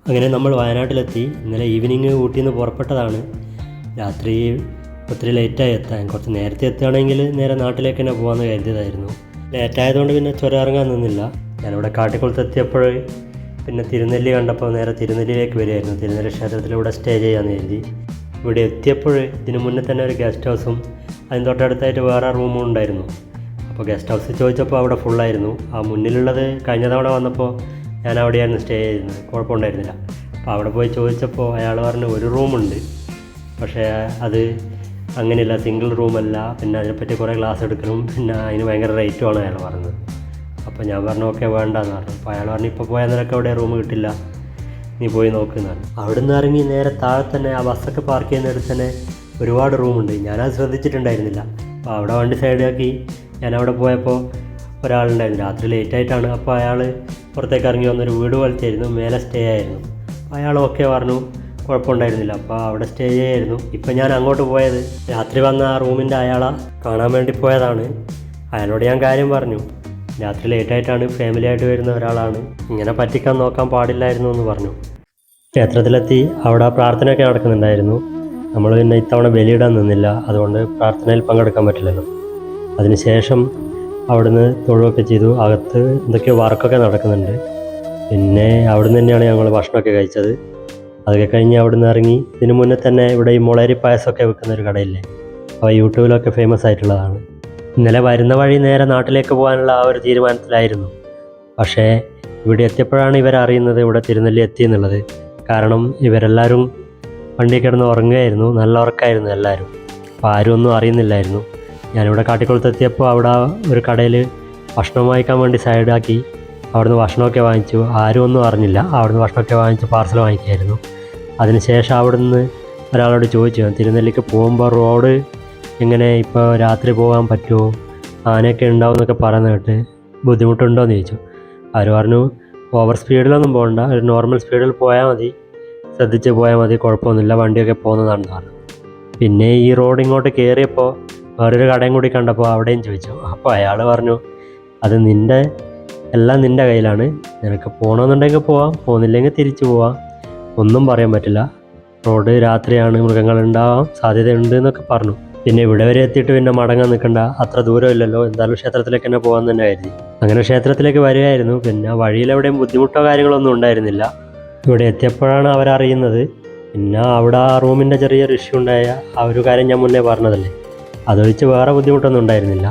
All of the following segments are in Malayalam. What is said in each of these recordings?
അങ്ങനെ നമ്മൾ വയനാട്ടിലെത്തി. ഇന്നലെ ഈവനിങ് ഊട്ടിയിൽ നിന്ന് പുറപ്പെട്ടതാണ്. രാത്രി ഒത്തിരി ലേറ്റായി എത്താൻ. കുറച്ച് നേരത്തെ എത്തുകയാണെങ്കിൽ നേരെ നാട്ടിലേക്ക് തന്നെ പോകാമെന്ന് കരുതിയതായിരുന്നു. ലേറ്റായതുകൊണ്ട് പിന്നെ ചുരം ഇറങ്ങാൻ നിന്നില്ല. ഞാനിവിടെ കാട്ടിക്കുളത്തെത്തിയപ്പോൾ പിന്നെ തിരുനെല്ലി കണ്ടപ്പോൾ നേരെ തിരുനെല്ലിയിലേക്ക് വരികയായിരുന്നു. തിരുനെല്ലി ക്ഷേത്രത്തിലൂടെ സ്റ്റേ ചെയ്യാമെന്ന് കരുതി. ഇവിടെ എത്തിയപ്പോൾ ഇതിന് മുന്നേ തന്നെ ഒരു ഗസ്റ്റ് ഹൗസും അതിന് തൊട്ടടുത്തായിട്ട് വേറെ റൂമും ഉണ്ടായിരുന്നു. അപ്പോൾ ഗസ്റ്റ് ഹൗസ് ചോദിച്ചപ്പോൾ അവിടെ ഫുള്ളായിരുന്നു. ആ മുന്നിലുള്ളത് കഴിഞ്ഞ തവണ വന്നപ്പോൾ ഞാൻ അവിടെയായിരുന്നു സ്റ്റേ ചെയ്യുന്നത്, കുഴപ്പമുണ്ടായിരുന്നില്ല. അപ്പോൾ അവിടെ പോയി ചോദിച്ചപ്പോൾ അയാൾ പറഞ്ഞു ഒരു റൂമുണ്ട്, പക്ഷേ അത് അങ്ങനെയല്ല, സിംഗിൾ റൂമല്ല, പിന്നെ അതിനെപ്പറ്റി കുറേ ക്ലാസ് എടുക്കണം, പിന്നെ അതിന് ഭയങ്കര റേറ്റുമാണ് അയാൾ പറഞ്ഞത്. അപ്പോൾ ഞാൻ പറഞ്ഞു ഓക്കെ വേണ്ടെന്ന് പറഞ്ഞു. അപ്പോൾ അയാൾ പറഞ്ഞു ഇപ്പോൾ പോയാൽ നിനക്ക് അവിടെ റൂം കിട്ടില്ല, നീ പോയി നോക്കുന്നതാണ്. അവിടെ നിന്ന് ഇറങ്ങി നേരെ താഴെ തന്നെ ആ ബസ്സൊക്കെ പാർക്ക് ചെയ്യുന്നിടത്ത് തന്നെ ഒരുപാട് റൂമുണ്ട്. ഞാനത് ശ്രദ്ധിച്ചിട്ടുണ്ടായിരുന്നില്ല. അപ്പോൾ അവിടെ വണ്ടി സൈഡാക്കി ഞാൻ അവിടെ പോയപ്പോൾ ഒരാളുണ്ടായിരുന്നു. രാത്രി ലേറ്റായിട്ടാണ്. അപ്പോൾ അയാൾ പുറത്തേക്ക് ഇറങ്ങി വന്നൊരു വീട് പോലത്തെയായിരുന്നു, മേലെ സ്റ്റേ ആയിരുന്നു. അയാൾ ഓക്കെ പറഞ്ഞു, കുഴപ്പമുണ്ടായിരുന്നില്ല. അപ്പോൾ അവിടെ സ്റ്റേ ചെയ്യായിരുന്നു. ഇപ്പം ഞാൻ അങ്ങോട്ട് പോയത് രാത്രി വന്ന ആ റൂമിൻ്റെ അയാളെ കാണാൻ വേണ്ടി പോയതാണ്. അയാളോട് ഞാൻ കാര്യം പറഞ്ഞു, രാത്രി ലേറ്റായിട്ടാണ്, ഫാമിലി ആയിട്ട് വരുന്ന ഒരാളാണ്, ഇങ്ങനെ പറ്റിക്കാൻ നോക്കാൻ പാടില്ലായിരുന്നു എന്ന് പറഞ്ഞു. ക്ഷേത്രത്തിലെത്തി അവിടെ പ്രാർത്ഥനയൊക്കെ നടക്കുന്നുണ്ടായിരുന്നു. നമ്മൾ പിന്നെ ഇത്തവണ ബലിയിടാൻ നിന്നില്ല, അതുകൊണ്ട് പ്രാർത്ഥനയിൽ പങ്കെടുക്കാൻ പറ്റില്ലല്ലോ. അതിനുശേഷം അവിടുന്ന് തൊഴുവൊക്കെ ചെയ്തു. അകത്ത് എന്തൊക്കെയോ വർക്കൊക്കെ നടക്കുന്നുണ്ട്. പിന്നെ അവിടുന്ന് തന്നെയാണ് ഞങ്ങൾ ഭക്ഷണമൊക്കെ കഴിച്ചത്. അതൊക്കെ കഴിഞ്ഞ് അവിടുന്ന് ഇറങ്ങി. ഇതിന് മുന്നേ തന്നെ ഇവിടെ ഈ മുളയരി പായസമൊക്കെ വെക്കുന്ന ഒരു കടയില്ലേ, അപ്പോൾ യൂട്യൂബിലൊക്കെ ഫേമസ് ആയിട്ടുള്ളതാണ്. ഇന്നലെ വരുന്ന വഴി നേരെ നാട്ടിലേക്ക് പോകാനുള്ള ആ ഒരു തീരുമാനത്തിലായിരുന്നു. പക്ഷേ ഇവിടെ എത്തിയപ്പോഴാണ് ഇവരറിയുന്നത് ഇവിടെ തിരുനെല്ലി എത്തിയെന്നുള്ളത്. കാരണം ഇവരെല്ലാവരും വണ്ടി കിടന്ന് ഉറങ്ങുകയായിരുന്നു, നല്ല ഉറക്കമായിരുന്നു എല്ലാവരും. അപ്പോൾ ആരും ഒന്നും അറിയുന്നില്ലായിരുന്നു. ഞാനിവിടെ കാട്ടിക്കുളത്തെത്തിയപ്പോൾ അവിടെ ഒരു കടയിൽ ഭക്ഷണം വാങ്ങിക്കാൻ വേണ്ടി സൈഡാക്കി അവിടുന്ന് ഭക്ഷണമൊക്കെ വാങ്ങിച്ചു. ആരും ഒന്നും അറിഞ്ഞില്ല. അവിടുന്ന് ഭക്ഷണമൊക്കെ വാങ്ങിച്ച് പാർസൽ വാങ്ങിക്കായിരുന്നു. അതിനുശേഷം അവിടുന്ന് ഒരാളോട് ചോദിച്ചു, തിരുനെല്ലിക്ക് പോകുമ്പോൾ റോഡ് എങ്ങനെ, ഇപ്പോൾ രാത്രി പോകാൻ പറ്റുമോ, ആനയൊക്കെ ഉണ്ടാവും എന്നൊക്കെ പറയുന്ന കേട്ട്, ബുദ്ധിമുട്ടുണ്ടോ എന്ന് ചോദിച്ചു. അവർ പറഞ്ഞു ഓവർ സ്പീഡിലൊന്നും പോകണ്ട, ഒരു നോർമൽ സ്പീഡിൽ പോയാൽ മതി, ശ്രദ്ധിച്ച് പോയാൽ മതി, കുഴപ്പമൊന്നുമില്ല, വണ്ടിയൊക്കെ പോകുന്നതാണെന്ന് പറഞ്ഞു. പിന്നെ ഈ റോഡ് ഇങ്ങോട്ട് കയറിയപ്പോൾ വേറൊരു കടയും കൂടി കണ്ടപ്പോൾ അവിടെയും ചോദിച്ചു. അപ്പോൾ അയാൾ പറഞ്ഞു അത് എല്ലാം നിൻ്റെ കയ്യിലാണ്, നിനക്ക് പോകണമെന്നുണ്ടെങ്കിൽ പോവാം, പോകുന്നില്ലെങ്കിൽ തിരിച്ചു പോവാം, ഒന്നും പറയാൻ പറ്റില്ല, റോഡ് രാത്രിയാണ്, മൃഗങ്ങളുണ്ടാവാൻ സാധ്യതയുണ്ട് എന്നൊക്കെ പറഞ്ഞു. പിന്നെ ഇവിടെ വരെ എത്തിയിട്ട് പിന്നെ മടങ്ങാൻ നിൽക്കണ്ട, അത്ര ദൂരമില്ലല്ലോ, എന്തായാലും ക്ഷേത്രത്തിലേക്ക് തന്നെ പോകാൻ തന്നെ കരുതി. അങ്ങനെ ക്ഷേത്രത്തിലേക്ക് വരികയായിരുന്നു. പിന്നെ വഴിയിലെവിടെയും ബുദ്ധിമുട്ടോ കാര്യങ്ങളൊന്നും ഉണ്ടായിരുന്നില്ല. ഇവിടെ എത്തിയപ്പോഴാണ് അവരറിയുന്നത്. പിന്നെ അവിടെ ആ റൂമിൻ്റെ ചെറിയൊരു ഇഷ്യൂ ഉണ്ടായ ആ ഒരു കാര്യം ഞാൻ മുന്നേ പറഞ്ഞതല്ലേ, അതൊഴിച്ച് വേറെ ബുദ്ധിമുട്ടൊന്നും ഉണ്ടായിരുന്നില്ല.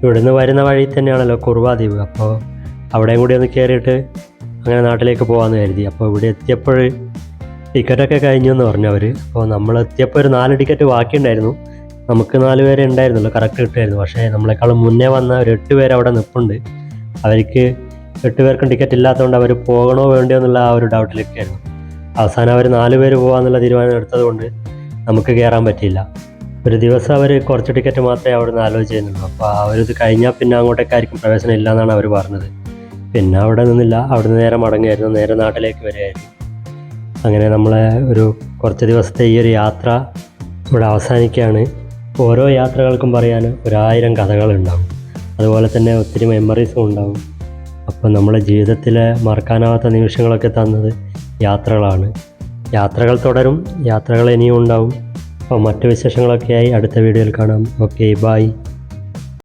ഇവിടുന്ന് വരുന്ന വഴി തന്നെയാണല്ലോ കുറുവാ ദ്വീപ്. അപ്പോൾ അവിടെയും കൂടി ഒന്ന് കയറിയിട്ട് അങ്ങനെ നാട്ടിലേക്ക് പോകാമെന്ന് കരുതി. അപ്പോൾ ഇവിടെ എത്തിയപ്പോൾ ടിക്കറ്റൊക്കെ കഴിഞ്ഞു എന്ന് പറഞ്ഞു അവർ. അപ്പോൾ നമ്മൾ എത്തിയപ്പോൾ ഒരു 4 ടിക്കറ്റ് ബാക്കിയുണ്ടായിരുന്നു. നമുക്ക് 4 പേരെ ഉണ്ടായിരുന്നുള്ളൂ, കറക്റ്റ് കിട്ടുമായിരുന്നു. പക്ഷേ നമ്മളെക്കാളും മുന്നേ വന്ന ഒരു 8 പേര് അവിടെ നിൽപ്പുണ്ട്. അവർക്ക് 8 പേർക്കും ടിക്കറ്റ് ഇല്ലാത്തതുകൊണ്ട് അവർ പോകണോ വേണ്ടയോ എന്നുള്ള ആ ഒരു ഡൗട്ടിലൊക്കെയായിരുന്നു. അവസാനം അവർ 4 പേര് പോകാമെന്നുള്ള തീരുമാനം എടുത്തതുകൊണ്ട് നമുക്ക് കയറാൻ പറ്റിയില്ല. ഒരു ദിവസം അവർ കുറച്ച് ടിക്കറ്റ് മാത്രമേ അവിടെ നിന്ന് ആലോചിച്ചിരുന്നുള്ളൂ. അപ്പോൾ ആ ഒരു ഇത് കഴിഞ്ഞാൽ പിന്നെ അങ്ങോട്ടേക്കായിരിക്കും പ്രവേശനം ഇല്ല എന്നാണ് അവർ പറഞ്ഞത്. പിന്നെ അവിടെ നിന്നില്ല, അവിടെ നിന്ന് നേരെ മടങ്ങുമായിരുന്നു, നേരെ നാട്ടിലേക്ക് വരികയായിരുന്നു. അങ്ങനെ നമ്മളെ ഒരു കുറച്ച് ദിവസത്തെ ഈ ഒരു യാത്ര ഇവിടെ അവസാനിക്കുകയാണ്. ഓരോ യാത്രകൾക്കും പറയാൻ 1000 കഥകളുണ്ടാവും, അതുപോലെ തന്നെ ഒത്തിരി മെമ്മറീസും ഉണ്ടാവും. അപ്പം നമ്മുടെ ജീവിതത്തിലെ മറക്കാനാവാത്ത നിമിഷങ്ങളൊക്കെ തന്നത് യാത്രകളാണ്. യാത്രകൾ തുടരും, യാത്രകൾ ഇനിയും ഉണ്ടാവും. അപ്പോൾ മറ്റു വിശേഷങ്ങളൊക്കെയായി അടുത്ത വീഡിയോയിൽ കാണാം. Okay, by.